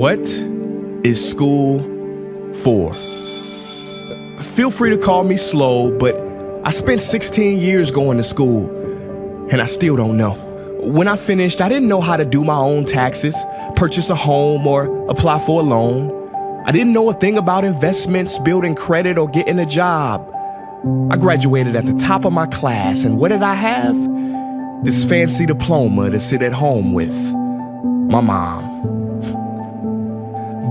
What is school for? Feel free to call me slow, but I spent 16 years going to school, and I still don't know. When I finished, I didn't know how to do my own taxes, purchase a home, or apply for a loan. I didn't know a thing about investments, building credit, or getting a job. I graduated at the top of my class, and what did I have? This fancy diploma to sit at home with my mom.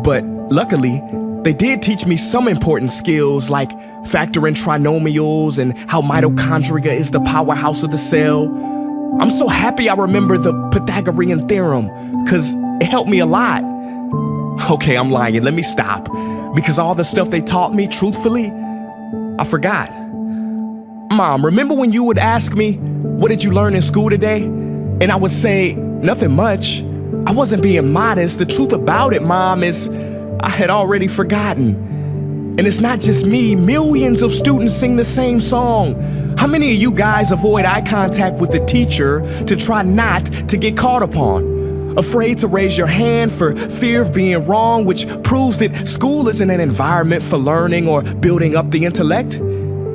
But luckily, they did teach me some important skills like factoring trinomials and how mitochondria is the powerhouse of the cell. I'm so happy I remember the Pythagorean theorem, because it helped me a lot. Okay, I'm lying. Let me stop. Because all the stuff they taught me, truthfully, I forgot. Mom, remember when you would ask me, what did you learn in school today? And I would say, nothing much. I wasn't being modest. The truth about it, Mom, is I had already forgotten. And it's not just me. Millions of students sing the same song. How many of you guys avoid eye contact with the teacher to try not to get caught upon? Afraid to raise your hand for fear of being wrong, which proves that school isn't an environment for learning or building up the intellect.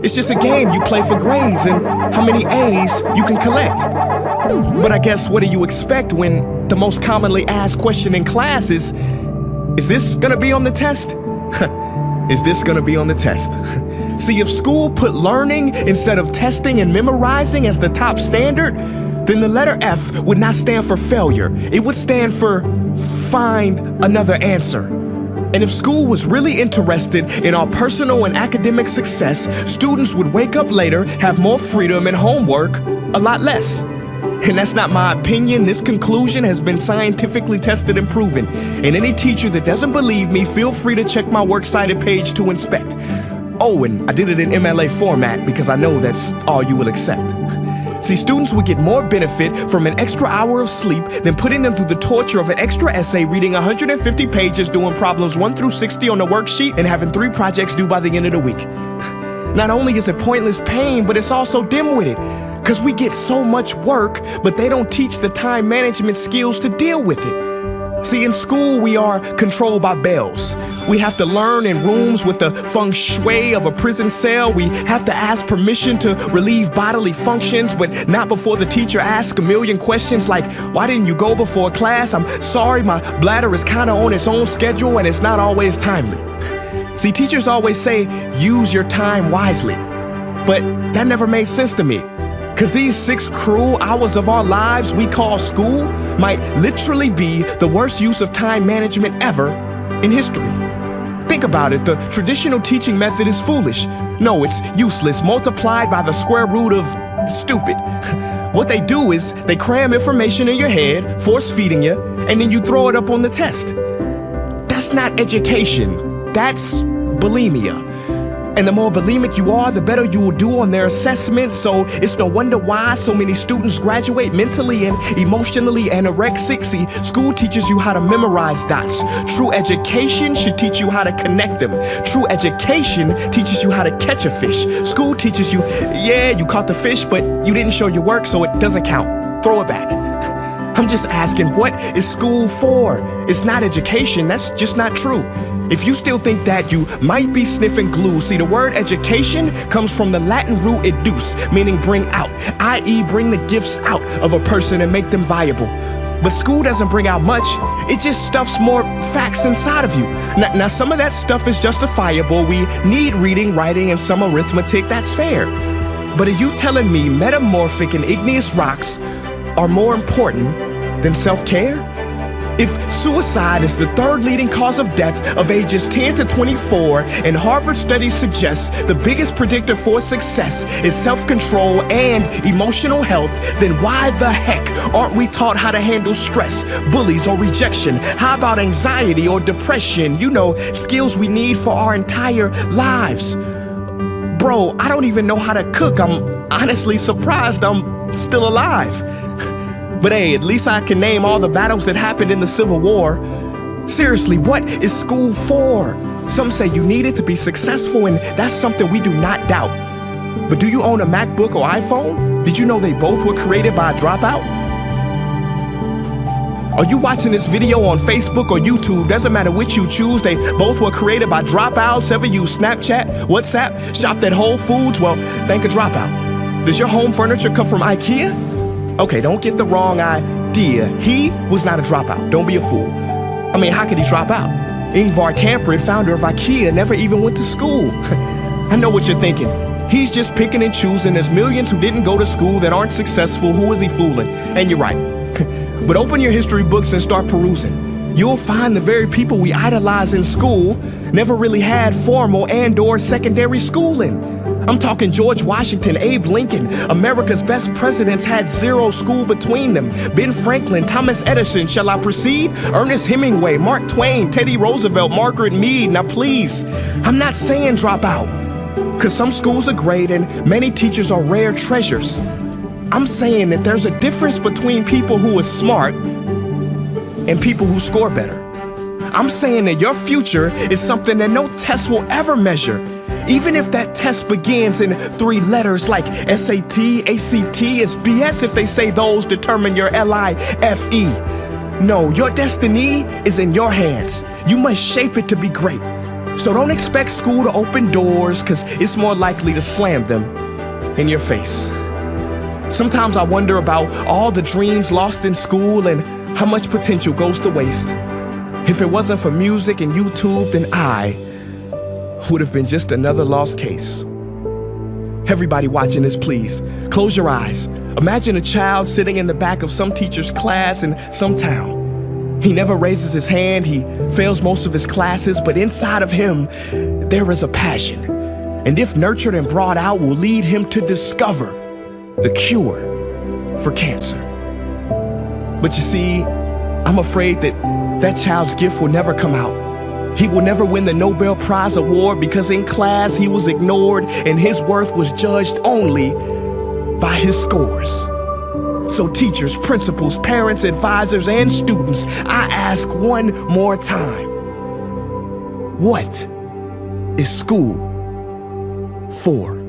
It's just a game you play for grades and how many A's you can collect. But I guess what do you expect when the most commonly asked question in class is this gonna be on the test? Is this gonna be on the test? See, if school put learning instead of testing and memorizing as the top standard, then the letter F would not stand for failure. It would stand for find another answer. And if school was really interested in our personal and academic success, students would wake up later, have more freedom, and homework a lot less. And that's not my opinion. This conclusion has been scientifically tested and proven. And any teacher that doesn't believe me, feel free to check my works cited page to inspect. Oh, and I did it in MLA format because I know that's all you will accept. See, students would get more benefit from an extra hour of sleep than putting them through the torture of an extra essay, reading 150 pages, doing problems 1 through 60 on the worksheet, and having 3 projects due by the end of the week. Not only is it pointless pain, but it's also dim-witted, because we get so much work, but they don't teach the time management skills to deal with it. See, in school, we are controlled by bells. We have to learn in rooms with the feng shui of a prison cell. We have to ask permission to relieve bodily functions, but not before the teacher asks a million questions like, why didn't you go before class? I'm sorry, my bladder is kind of on its own schedule and it's not always timely. See, teachers always say, use your time wisely. But that never made sense to me. Because these 6 cruel hours of our lives we call school might literally be the worst use of time management ever in history. Think about it, the traditional teaching method is foolish. No, it's useless, multiplied by the square root of stupid. What they do is they cram information in your head, force feeding you, and then you throw it up on the test. That's not education, that's bulimia. And the more bulimic you are, the better you will do on their assessments. So it's no wonder why so many students graduate mentally and emotionally anorexic. See, school teaches you how to memorize dots. True education should teach you how to connect them. True education teaches you how to catch a fish. School teaches you, yeah, you caught the fish, but you didn't show your work, so it doesn't count. Throw it back. I'm just asking, what is school for? It's not education, that's just not true. If you still think that, you might be sniffing glue. See, the word education comes from the Latin root educe, meaning bring out, i.e. bring the gifts out of a person and make them viable. But school doesn't bring out much, it just stuffs more facts inside of you. Now some of that stuff is justifiable. We need reading, writing, and some arithmetic, that's fair. But are you telling me metamorphic and igneous rocks are more important than self-care? If suicide is the 3rd leading cause of death of ages 10 to 24, and Harvard studies suggest the biggest predictor for success is self-control and emotional health, then why the heck aren't we taught how to handle stress, bullies, or rejection? How about anxiety or depression? You know, skills we need for our entire lives. Bro, I don't even know how to cook. I'm honestly surprised I'm still alive. But hey, at least I can name all the battles that happened in the Civil War. Seriously, what is school for? Some say you need it to be successful, and that's something we do not doubt. But do you own a MacBook or iPhone? Did you know they both were created by a dropout? Are you watching this video on Facebook or YouTube? Doesn't matter which you choose. They both were created by dropouts. Ever use Snapchat, WhatsApp, shopped at Whole Foods? Well, thank a dropout. Does your home furniture come from IKEA? Okay, don't get the wrong idea. He was not a dropout. Don't be a fool. I mean, how could he drop out? Ingvar Kamprad, founder of IKEA, never even went to school. I know what you're thinking. He's just picking and choosing. There's millions who didn't go to school that aren't successful. Who is he fooling? And you're right. But open your history books and start perusing. You'll find the very people we idolize in school never really had formal and/or secondary schooling. I'm talking George Washington, Abe Lincoln. America's best presidents had zero school between them. Ben Franklin, Thomas Edison, shall I proceed? Ernest Hemingway, Mark Twain, Teddy Roosevelt, Margaret Mead. Now please, I'm not saying drop out, because some schools are great and many teachers are rare treasures. I'm saying that there's a difference between people who are smart and people who score better. I'm saying that your future is something that no test will ever measure. Even if that test begins in 3 letters like SAT, ACT, it's BS if they say those determine your LIFE. No, your destiny is in your hands. You must shape it to be great. So don't expect school to open doors, because it's more likely to slam them in your face. Sometimes I wonder about all the dreams lost in school and how much potential goes to waste. If it wasn't for music and YouTube, then I would have been just another lost case. Everybody watching this, please, close your eyes. Imagine a child sitting in the back of some teacher's class in some town. He never raises his hand, he fails most of his classes, but inside of him, there is a passion. And if nurtured and brought out, will lead him to discover the cure for cancer. But you see, I'm afraid that that child's gift will never come out. He will never win the Nobel Prize award because in class he was ignored and his worth was judged only by his scores. So teachers, principals, parents, advisors, and students, I ask one more time, what is school for?